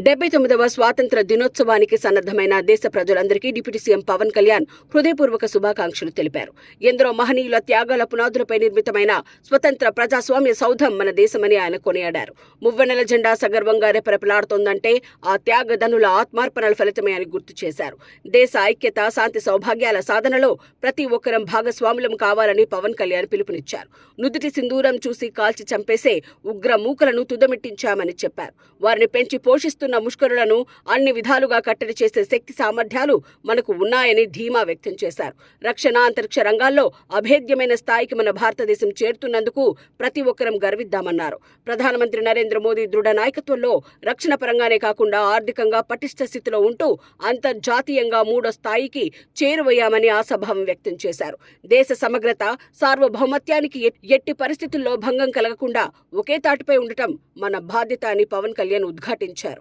79వ స్వాతంత్ర దినోత్సవానికి సన్నద్ధమైన దేశ ప్రజలందరికీ డిప్యూటీ సీఎం పవన్ కళ్యాణ్ హృదయపూర్వక శుభాకాంక్షలు తెలిపారు. ఎందరో మహనీయుల త్యాగాల పునాదులపై నిర్మితమైన స్వతంత్ర ప్రజాస్వామ్య సౌధం మన దేశమని ఆయన కొనియాడారు. మువ్వన్నెల జెండా సగర్వంగా రెపరెపలాడుతోందంటే ఆ త్యాగధనుల ఆత్మార్పణల ఫలితమే అని గుర్తు చేశారు. దేశ ఐక్యత, శాంతి సౌభాగ్యాల సాధనలో ప్రతి ఒక్కరం భాగస్వాములం కావాలని పవన్ కళ్యాణ్ పిలుపునిచ్చారు. నుదుటి సింధూరం చూసి కాల్చి చంపేసే ఉగ్ర మూకలను తుదమిట్టించామని చెప్పారు. వారిని పెంచి పోషిస్తున్న ముష్కరులను అన్ని విధాలుగా కట్టడి చేసే శక్తి సామర్థ్యాలు మనకు ఉన్నాయని ధీమా వ్యక్తం చేశారు. రక్షణ, అంతరిక్ష రంగాల్లో అభేద్యమైన స్థాయికి మన భారతదేశం చేరుతున్నందుకు ప్రతి ఒక్కరం గర్విద్దామన్నారు. ప్రధానమంత్రి నరేంద్ర మోదీ దృఢ నాయకత్వంలో రక్షణ పరంగానే కాకుండా ఆర్థికంగా పటిష్ట స్థితిలో ఉంటూ అంతర్జాతీయంగా 3వ స్థాయికి చేరువయ్యామని ఆశాభావం వ్యక్తం చేశారు. దేశ సమగ్రత, సార్వభౌమత్యానికి ఎట్టి పరిస్థితుల్లో భంగం కలగకుండా ఒకే తాటిపై ఉండటం మన బాధ్యత అని పవన్ కళ్యాణ్ ఉద్ఘాటించారు.